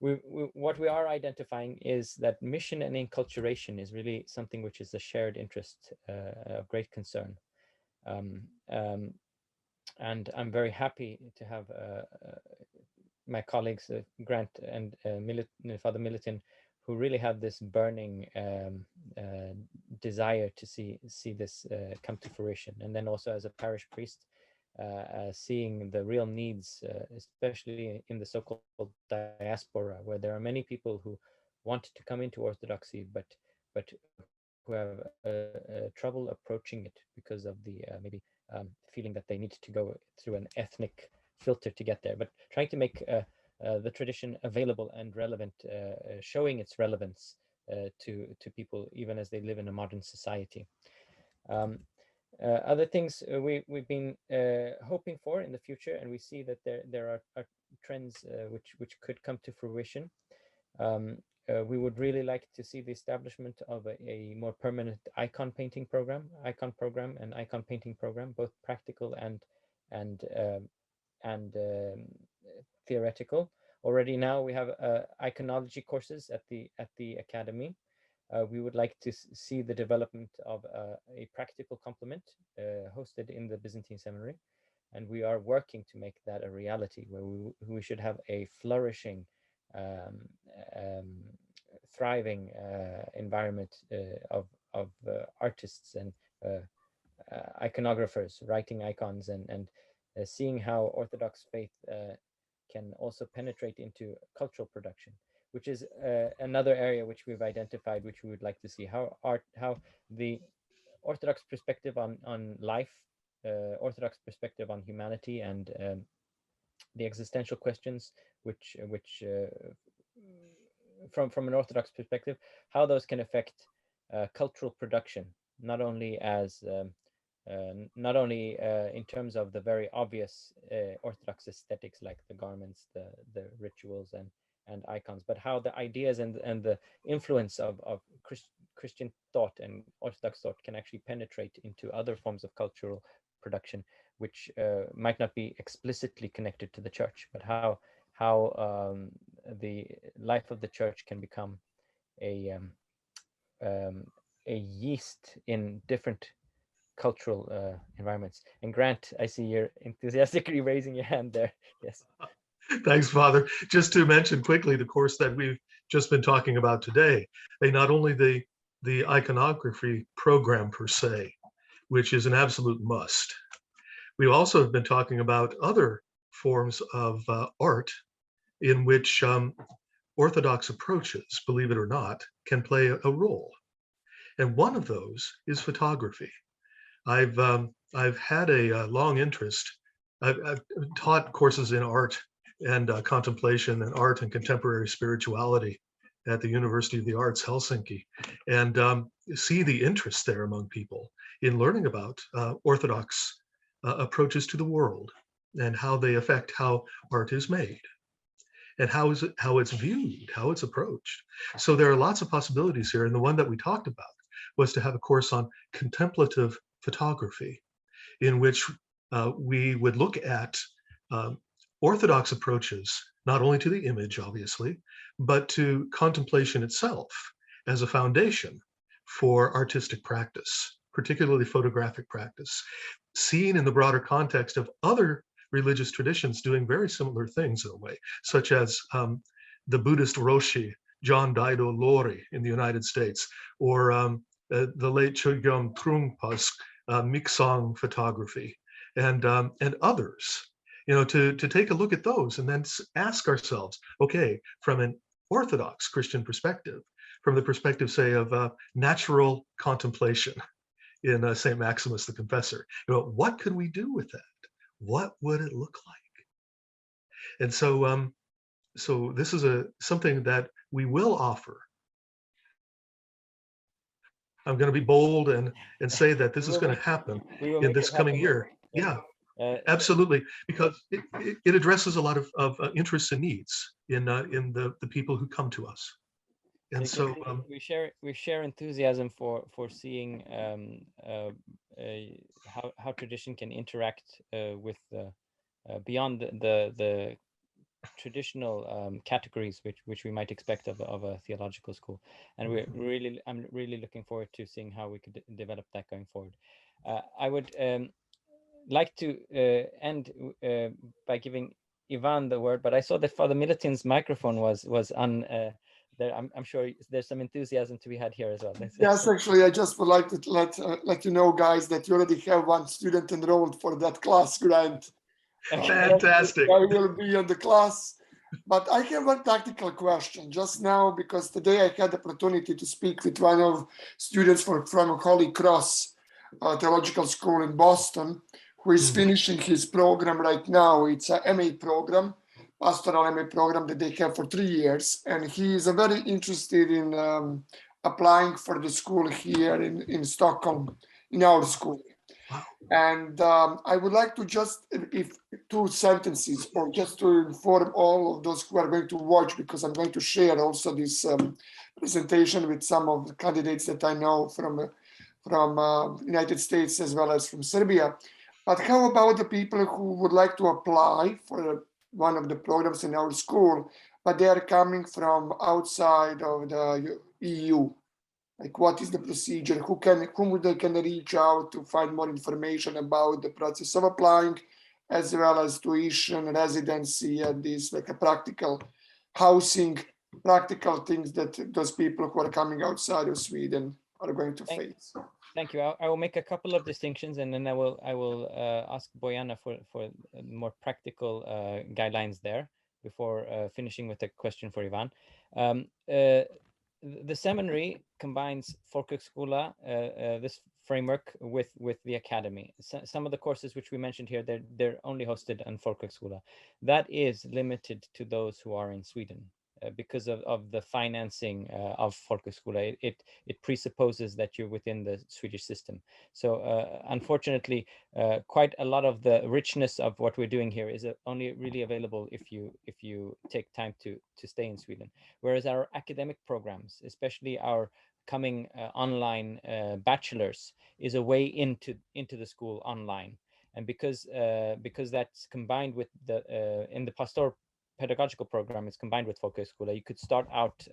What we are identifying is that mission and enculturation is really something which is a shared interest of great concern. And I'm very happy to have my colleagues, Grant and Father Militin, who really have this burning desire to see this come to fruition. And then also as a parish priest, seeing the real needs, especially in the so-called diaspora, where there are many people who want to come into Orthodoxy, but who have trouble approaching it because of the maybe feeling that they need to go through an ethnic filter to get there, but trying to make the tradition available and relevant, showing its relevance to people even as they live in a modern society. Other things we've been hoping for in the future, and we see that there are trends which could come to fruition. We would really like to see the establishment of a more permanent icon painting program, icon painting program, both practical and theoretical. Already now we have iconology courses at the academy. We would like to see the development of a practical complement hosted in the Byzantine Seminary, and we are working to make that a reality, where we should have a flourishing, thriving environment of artists and iconographers writing icons and seeing how Orthodox faith can also penetrate into cultural production, which is another area which we've identified, which we would like to see how the Orthodox perspective on life, Orthodox perspective on humanity, and the existential questions, which from an Orthodox perspective, how those can affect cultural production, not only in terms of the very obvious Orthodox aesthetics like the garments, the rituals and icons, but how the ideas and the influence of Christian thought and Orthodox thought can actually penetrate into other forms of cultural production, which might not be explicitly connected to the church, but how the life of the church can become a yeast in different cultural environments. And Grant, I see you're enthusiastically raising your hand there. Yes. Thanks, Father. Just to mention quickly the course that we've just been talking about today, not only the iconography program per se, which is an absolute must. We also have been talking about other forms of art in which Orthodox approaches, believe it or not, can play a role. And one of those is photography. I've had a long interest. I've taught courses in art and contemplation and art and contemporary spirituality at the University of the Arts, Helsinki, and see the interest there among people in learning about Orthodox approaches to the world and how they affect how art is made and how it's viewed, how it's approached. So there are lots of possibilities here. And the one that we talked about was to have a course on contemplative photography, in which we would look at Orthodox approaches, not only to the image, obviously, but to contemplation itself as a foundation for artistic practice, particularly photographic practice, seen in the broader context of other religious traditions doing very similar things in a way, such as the Buddhist Roshi, John Daido Lori in the United States, or the late Chogyam Trungpa's Miksong photography, and others. To take a look at those and then ask ourselves, okay, from an Orthodox Christian perspective, from the perspective, say, of natural contemplation in St. Maximus the Confessor. What could we do with that? What would it look like? And so, so this is something that we will offer. I'm going to be bold and say that this is going to happen in this coming year. Yeah, absolutely, because it addresses a lot of interests and needs in the people who come to us. And so we share enthusiasm for seeing how tradition can interact with beyond the traditional categories which we might expect of a theological school, and I'm really looking forward to seeing how we could develop that going forward. I would like to end by giving Ivan the word, but I saw that Father Milutin's microphone was on there. I'm sure there's some enthusiasm to be had here as well. Yes, actually, I just would like to let you know, guys, that you already have one student enrolled for that class grant. Fantastic. I will be in the class, but I have one tactical question just now, because today I had the opportunity to speak with one of students from Holy Cross Theological School in Boston, who is finishing his program right now. It's a MA program, pastoral MA program that they have for 3 years, and he is very interested in applying for the school here in Stockholm, in our school. And I would like to just, if 2 sentences, or just to inform all of those who are going to watch, because I'm going to share also this presentation with some of the candidates that I know from United States as well as from Serbia. But how about the people who would like to apply for one of the programs in our school, but they are coming from outside of the EU? Like, what is the procedure? Whom they can reach out to find more information about the process of applying, as well as tuition, residency, and these like a practical housing, practical things that those people who are coming outside of Sweden are going to face. Thank you. I will make a couple of distinctions, and then I will ask Bojana for more practical guidelines there before finishing with a question for Ivan. The seminary combines folkhögskola, this framework, with the academy. Some of the courses which we mentioned here, they're only hosted on folkhögskola. That is limited to those who are in Sweden. Because of the financing of folkhögskola, it presupposes that you're within the Swedish system. So unfortunately, quite a lot of the richness of what we're doing here is only really available if you take time to stay in Sweden. Whereas our academic programs, especially our coming online bachelors, is a way into the school online. And because that's combined with the in the Pastoral-pedagogical program, is combined with folkhögskola, you could start out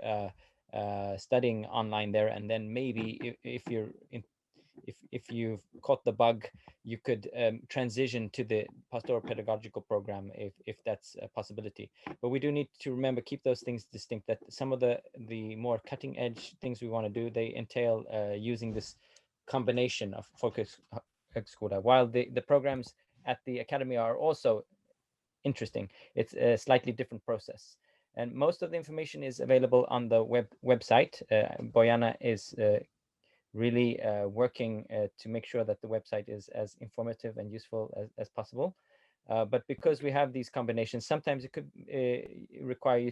studying online there, and then maybe if you've caught the bug, you could transition to the Pastoral-pedagogical program if that's a possibility. But we do need to remember, keep those things distinct, that some of the more cutting edge things we want to do, they entail using this combination of folkhögskola, while the programs at the academy are also interesting. It's a slightly different process, and most of the information is available on the website. Bojana is really working to make sure that the website is as informative and useful as possible. But because we have these combinations, sometimes it could require you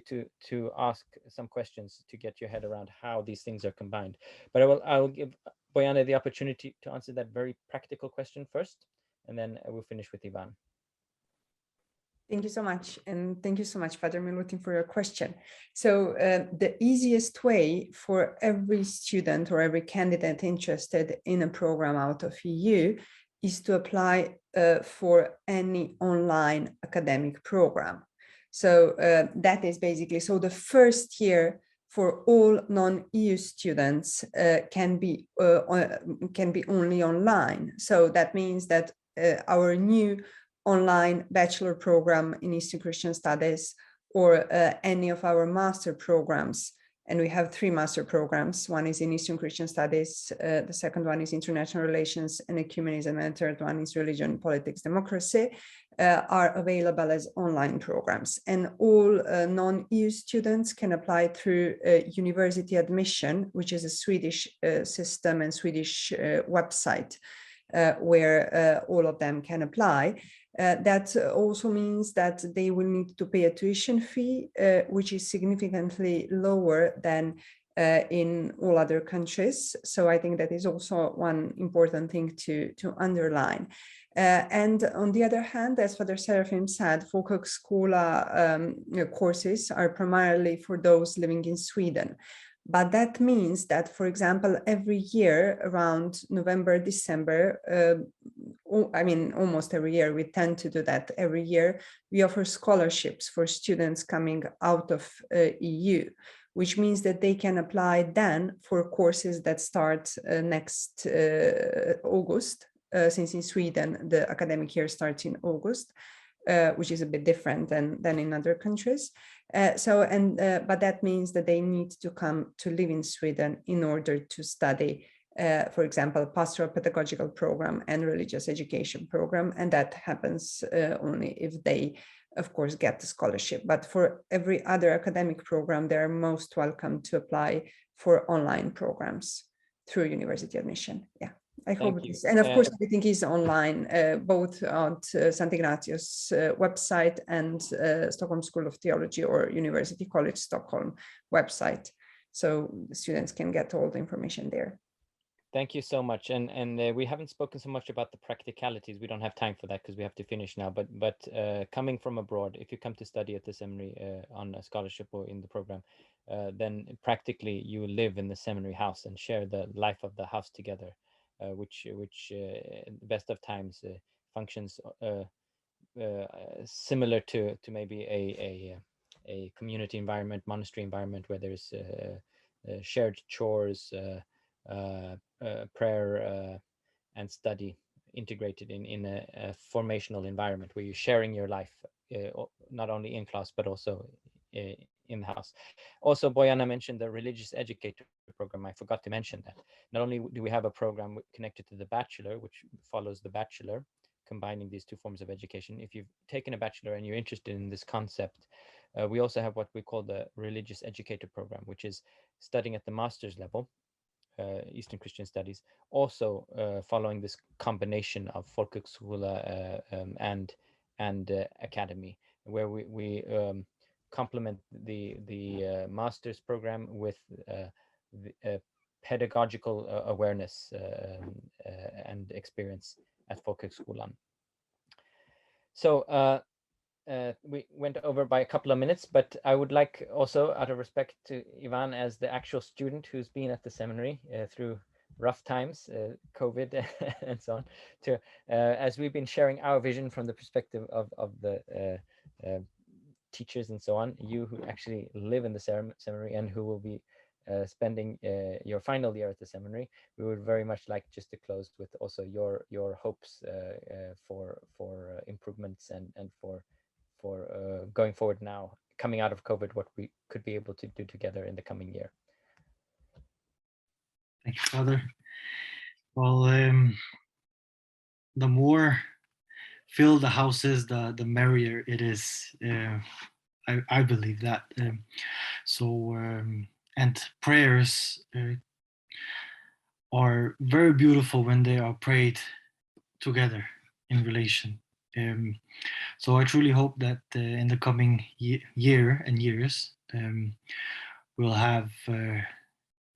to ask some questions to get your head around how these things are combined. But I will give Bojana the opportunity to answer that very practical question first, and then we'll finish with Ivan. Thank you so much. And thank you so much, Father Milutin, for your question. So the easiest way for every student or every candidate interested in a program out of EU is to apply for any online academic program. So that is basically, so the first year for all non-EU students can be only online. So that means that our new online bachelor program in Eastern Christian Studies, or any of our master programs And we have 3 master programs. One is in Eastern Christian Studies, the second one is International Relations and Ecumenism, and the third one is Religion, Politics, Democracy, are available as online programs. And all non-EU students can apply through university admission, which is a Swedish system and Swedish website where all of them can apply. That also means that they will need to pay a tuition fee, which is significantly lower than in all other countries. So I think that is also one important thing to underline. And on the other hand, as Father Serafim said, folkhögskola courses are primarily for those living in Sweden. But that means that, for example, every year around November, December, I mean, almost every year, we tend to do that every year, we offer scholarships for students coming out of EU, which means that they can apply then for courses that start next August, since in Sweden, the academic year starts in August, which is a bit different than in other countries. But that means that they need to come to live in Sweden in order to study, for example, Pastoral-pedagogical program and religious education program. And that happens only if they, of course, get the scholarship. But for every other academic program, they're most welcome to apply for online programs through university admission. Yeah. I hope this, and of course, everything is online, both on Sankt Ignatios website and Stockholm School of Theology or University College Stockholm website. So the students can get all the information there. Thank you so much. And we haven't spoken so much about the practicalities. We don't have time for that because we have to finish now. But coming from abroad, if you come to study at the seminary on a scholarship or in the program, then practically you live in the seminary house and share the life of the house together. Which best of times functions similar to maybe a community environment, monastery environment, where there's shared chores, prayer and study integrated in a formational environment where you're sharing your life, not only in class but also in the house. Also, Bojana mentioned the religious educator program. I forgot to mention that. Not only do we have a program connected to the bachelor, which follows the bachelor, combining these 2 forms of education. If you've taken a bachelor and you're interested in this concept, we also have what we call the religious educator program, which is studying at the master's level, Eastern Christian Studies, also following this combination of folkhögskola and academy, where we complement the master's program with pedagogical awareness and experience at folkhögskolan. So we went over by a couple of minutes, but I would like also, out of respect to Ivan as the actual student who's been at the seminary through rough times, COVID and so on, to as we've been sharing our vision from the perspective of the teachers and so on, you who actually live in the seminary and who will be spending your final year at the seminary, we would very much like just to close with also your hopes for improvements and for going forward now, coming out of COVID, what we could be able to do together in the coming year. Thank you, Father. Well, the more filled the house is, the merrier it is. I believe that. And prayers are very beautiful when they are prayed together in relation. So I truly hope that in the coming year and years, we'll have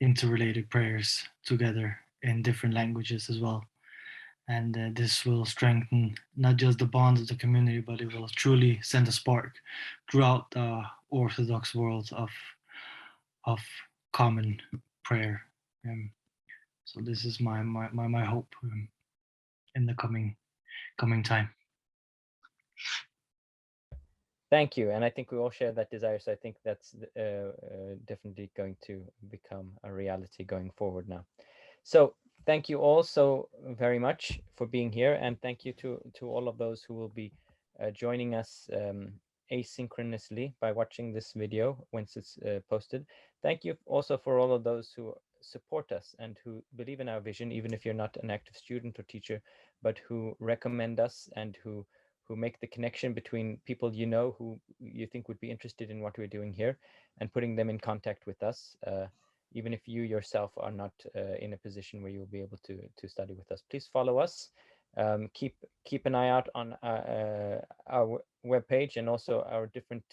interrelated prayers together in different languages as well. And this will strengthen not just the bond of the community, but it will truly send a spark throughout the Orthodox world of common prayer. So this is my hope in the coming time. Thank you, and I think we all share that desire. So I think that's definitely going to become a reality going forward now. So thank you all so very much for being here, and thank you to all of those who will be joining us asynchronously by watching this video once it's posted. Thank you also for all of those who support us and who believe in our vision, even if you're not an active student or teacher, but who recommend us and who make the connection between people you know who you think would be interested in what we're doing here and putting them in contact with us, even if you yourself are not in a position where you'll be able to study with us. Please follow us. Keep an eye out on our webpage and also our different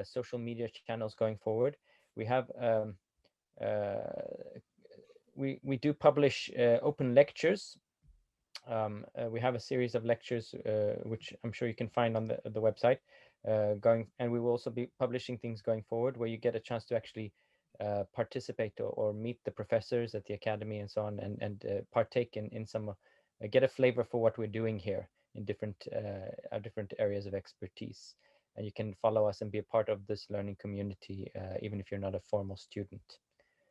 social media channels going forward. We have we do publish open lectures. We have a series of lectures which I'm sure you can find on the website and we will also be publishing things going forward where you get a chance to actually participate or meet the professors at the academy and so on, and partake in some get a flavor for what we're doing here in different areas of expertise. And you can follow us and be a part of this learning community even if you're not a formal student.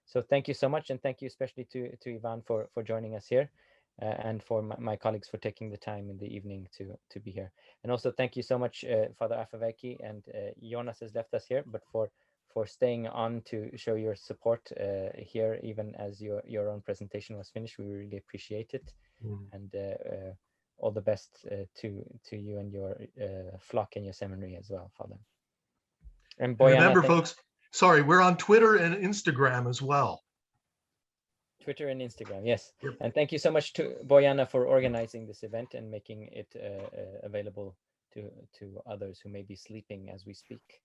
So thank you so much, and thank you especially to Ivan for joining us here, and for my colleagues for taking the time in the evening to be here. And also thank you so much, Father Afaveki, and Jonas has left us here, but for staying on to show your support here, even as your own presentation was finished. We really appreciate it. And all the best to you and your flock and your seminary as well, Father. And Bojana, remember, folks, sorry, we're on Twitter and Instagram as well. Twitter and Instagram, yes. Yep. And thank you so much to Bojana for organizing this event and making it available to others who may be sleeping as we speak.